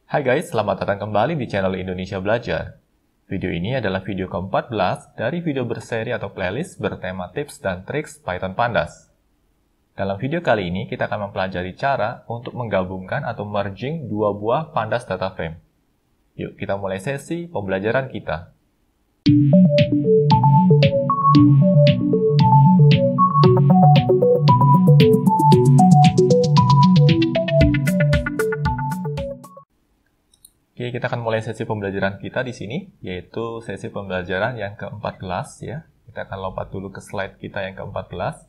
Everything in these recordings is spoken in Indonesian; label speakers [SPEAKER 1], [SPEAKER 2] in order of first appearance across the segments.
[SPEAKER 1] Hai guys, selamat datang kembali di channel Indonesia Belajar. Video ini adalah video ke-14 dari video berseri atau playlist bertema tips dan triks Python Pandas. Dalam video kali ini, kita akan mempelajari cara untuk menggabungkan atau merging dua buah Pandas data frame. Yuk, kita mulai sesi pembelajaran kita. Oke, kita akan mulai sesi pembelajaran kita di sini, yaitu sesi pembelajaran yang ke-14 ya. Kita akan lompat dulu ke slide kita yang ke-14.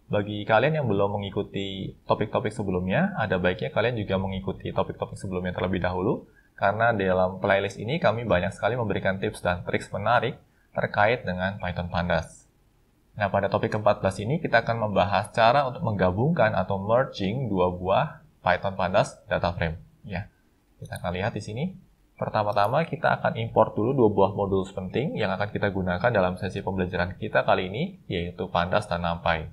[SPEAKER 1] Bagi kalian yang belum mengikuti topik-topik sebelumnya, ada baiknya kalian juga mengikuti topik-topik sebelumnya terlebih dahulu, karena dalam playlist ini kami banyak sekali memberikan tips dan triks menarik terkait dengan Python Pandas. Nah, pada topik ke-14 ini kita akan membahas cara untuk menggabungkan atau merging dua buah Python Pandas data frame ya. Kita akan lihat di sini. Pertama-tama kita akan import dulu dua buah modul penting yang akan kita gunakan dalam sesi pembelajaran kita kali ini, yaitu Pandas dan NumPy.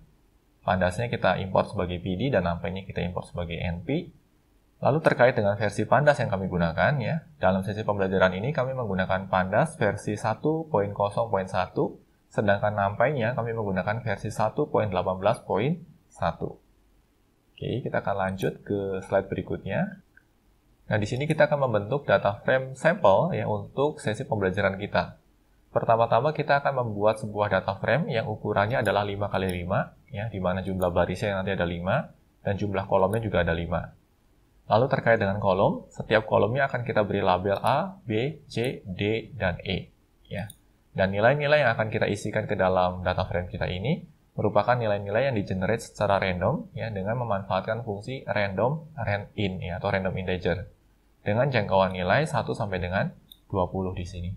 [SPEAKER 1] Pandasnya kita import sebagai PD dan NumPy-nya kita import sebagai NP. Lalu terkait dengan versi Pandas yang kami gunakan ya, dalam sesi pembelajaran ini kami menggunakan Pandas versi 1.0.1, sedangkan NumPy-nya kami menggunakan versi 1.18.1. Oke, kita akan lanjut ke slide berikutnya. Nah, di sini kita akan membentuk data frame sampel ya untuk sesi pembelajaran kita. Pertama-tama kita akan membuat sebuah data frame yang ukurannya adalah 5x5 ya, di mana jumlah barisnya nanti ada 5 dan jumlah kolomnya juga ada 5. Lalu terkait dengan kolom, setiap kolomnya akan kita beri label A, B, C, D, dan E ya. Dan nilai-nilai yang akan kita isikan ke dalam data frame kita ini merupakan nilai-nilai yang di-generate secara random ya, dengan memanfaatkan fungsi random in ya, atau random integer dengan jangkauan nilai 1 sampai dengan 20 di sini.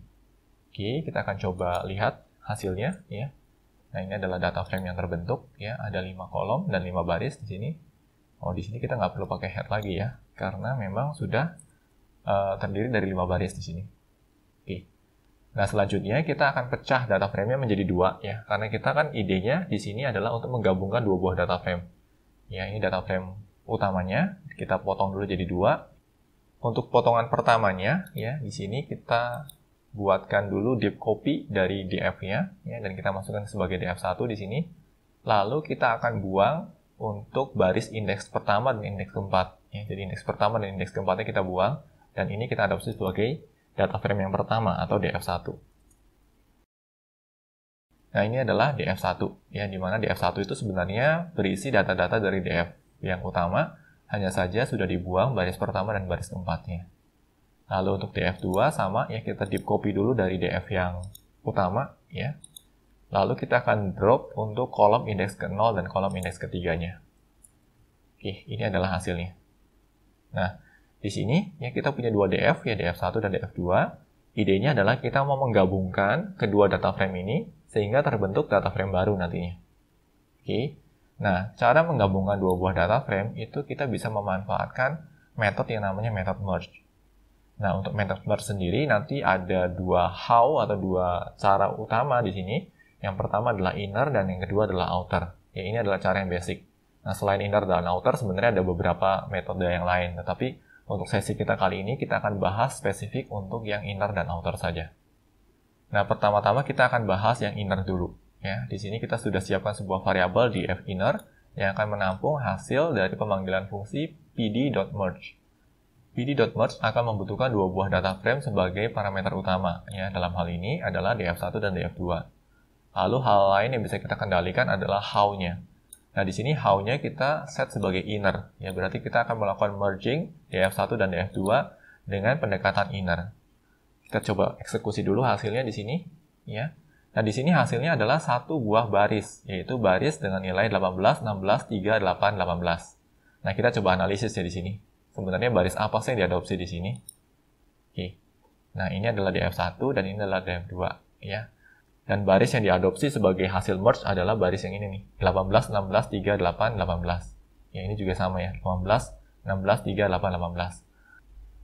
[SPEAKER 1] Oke, kita akan coba lihat hasilnya ya. Nah, ini adalah data frame yang terbentuk ya, ada 5 kolom dan 5 baris di sini. Oh, di sini kita nggak perlu pakai head lagi ya, karena memang sudah terdiri dari 5 baris di sini. Oke. Nah, selanjutnya kita akan pecah data frame-nya menjadi 2 ya, karena kita kan idenya di sini adalah untuk menggabungkan dua buah data frame. Ya, ini data frame utamanya, kita potong dulu jadi 2. Untuk potongan pertamanya ya, di sini kita buatkan dulu deep copy dari df-nya ya, dan kita masukkan sebagai df1 di sini. Lalu kita akan buang untuk baris indeks pertama dan indeks keempat ya. Jadi indeks pertama dan indeks keempatnya kita buang, dan ini kita adopsi sebagai data frame yang pertama atau df1. Nah, ini adalah df1 ya, di mana df1 itu sebenarnya berisi data-data dari df yang utama, hanya saja sudah dibuang baris pertama dan baris keempatnya. Lalu untuk df2 sama ya, kita deep copy dulu dari df yang utama ya. Lalu kita akan drop untuk kolom indeks ke-0 dan kolom indeks ketiganya. Oke, ini adalah hasilnya. Nah, di sini ya kita punya dua df ya, df1 dan df2. Idenya adalah kita mau menggabungkan kedua data frame ini sehingga terbentuk data frame baru nantinya. Oke. Nah, cara menggabungkan dua buah data frame itu kita bisa memanfaatkan metode yang namanya method merge. Nah, untuk method merge sendiri nanti ada dua how atau dua cara utama di sini. Yang pertama adalah inner dan yang kedua adalah outer. Ya, ini adalah cara yang basic. Nah, selain inner dan outer sebenarnya ada beberapa metode yang lain. Tetapi untuk sesi kita kali ini kita akan bahas spesifik untuk yang inner dan outer saja. Nah, pertama-tama kita akan bahas yang inner dulu. Ya, di sini kita sudah siapkan sebuah variabel df_inner yang akan menampung hasil dari pemanggilan fungsi pd.merge. pd.merge akan membutuhkan dua buah data frame sebagai parameter utama. Ya, dalam hal ini adalah df1 dan df2. Lalu hal lain yang bisa kita kendalikan adalah how-nya. Nah, di sini how-nya kita set sebagai inner. Ya, berarti kita akan melakukan merging df1 dan df2 dengan pendekatan inner. Kita coba eksekusi dulu hasilnya di sini. Ya. Nah, di sini hasilnya adalah satu buah baris, yaitu baris dengan nilai 18, 16, 3, 8, 18. Nah, kita coba analisis ya di sini. Sebenarnya baris apa sih yang diadopsi di sini? Oke. Nah, ini adalah df1 dan ini adalah df2, ya. Dan baris yang diadopsi sebagai hasil merge adalah baris yang ini nih, 18, 16, 3, 8, 18. Ya, ini juga sama ya, 18, 16, 3, 8, 18.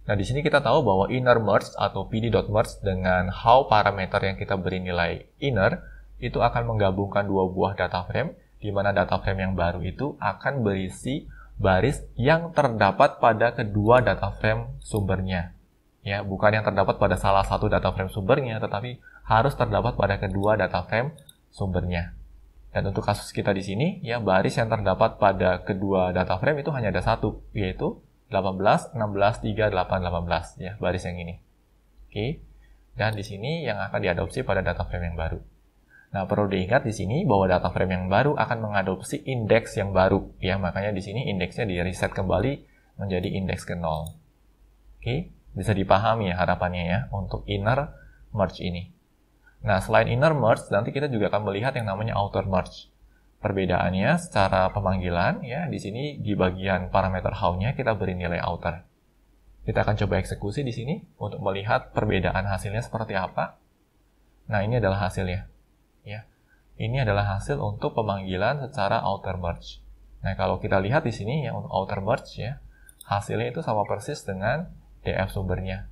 [SPEAKER 1] Nah, di sini kita tahu bahwa inner merge atau pd.merge dengan how parameter yang kita beri nilai inner itu akan menggabungkan dua buah data frame, di mana data frame yang baru itu akan berisi baris yang terdapat pada kedua data frame sumbernya. Ya, bukan yang terdapat pada salah satu data frame sumbernya, tetapi harus terdapat pada kedua data frame sumbernya. Dan untuk kasus kita di sini, ya baris yang terdapat pada kedua data frame itu hanya ada satu, yaitu 18, 16, 3, 8, 18, ya, baris yang ini. Oke. Dan di sini yang akan diadopsi pada data frame yang baru. Nah, perlu diingat di sini bahwa data frame yang baru akan mengadopsi indeks yang baru, ya, makanya di sini indeksnya di reset kembali menjadi indeks ke 0. Oke, bisa dipahami ya harapannya ya untuk inner merge ini. Nah, selain inner merge, nanti kita juga akan melihat yang namanya outer merge. Perbedaannya secara pemanggilan, ya, di sini di bagian parameter how-nya kita beri nilai outer. Kita akan coba eksekusi di sini untuk melihat perbedaan hasilnya seperti apa. Nah, ini adalah hasilnya. Ya, ini adalah hasil untuk pemanggilan secara outer merge. Nah, kalau kita lihat di sini ya untuk outer merge ya, hasilnya itu sama persis dengan DF sumbernya.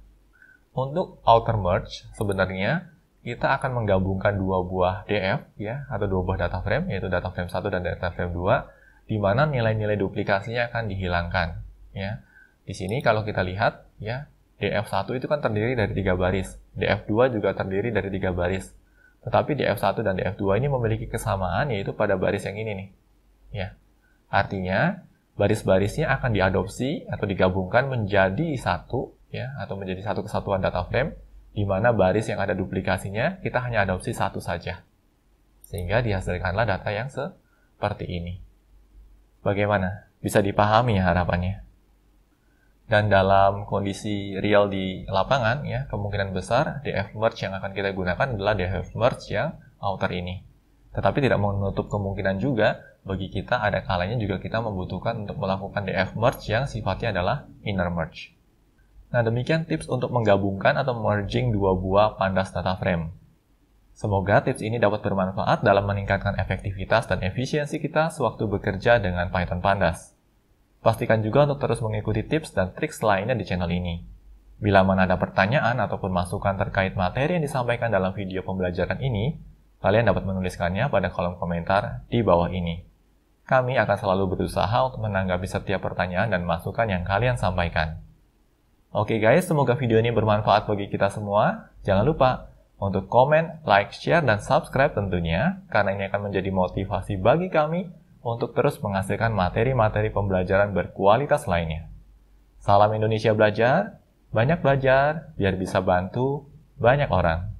[SPEAKER 1] Untuk outer merge sebenarnya kita akan menggabungkan dua buah DF ya atau dua buah data frame, yaitu data frame 1 dan data frame 2, di mana nilai-nilai duplikasinya akan dihilangkan ya. Di sini kalau kita lihat ya, DF1 itu kan terdiri dari 3 baris, DF2 juga terdiri dari 3 baris. Tetapi DF1 dan DF2 ini memiliki kesamaan yaitu pada baris yang ini nih. Ya. Artinya baris-barisnya akan diadopsi atau digabungkan menjadi satu ya atau menjadi satu kesatuan data frame, di mana baris yang ada duplikasinya kita hanya adopsi satu saja. Sehingga dihasilkanlah data yang seperti ini. Bagaimana? Bisa dipahami ya harapannya? Dan dalam kondisi real di lapangan, ya, kemungkinan besar DF merge yang akan kita gunakan adalah DF merge yang outer ini. Tetapi tidak menutup kemungkinan juga bagi kita ada kalanya juga kita membutuhkan untuk melakukan DF merge yang sifatnya adalah inner merge. Nah, demikian tips untuk menggabungkan atau merging dua buah pandas data frame. Semoga tips ini dapat bermanfaat dalam meningkatkan efektivitas dan efisiensi kita sewaktu bekerja dengan Python Pandas. Pastikan juga untuk terus mengikuti tips dan trik lainnya di channel ini. Bila mana ada pertanyaan ataupun masukan terkait materi yang disampaikan dalam video pembelajaran ini, kalian dapat menuliskannya pada kolom komentar di bawah ini. Kami akan selalu berusaha untuk menanggapi setiap pertanyaan dan masukan yang kalian sampaikan. Oke guys, semoga video ini bermanfaat bagi kita semua. Jangan lupa untuk komen, like, share, dan subscribe tentunya, karena ini akan menjadi motivasi bagi kami untuk terus menghasilkan materi-materi pembelajaran berkualitas lainnya. Salam Indonesia Belajar, banyak belajar, biar bisa bantu banyak orang.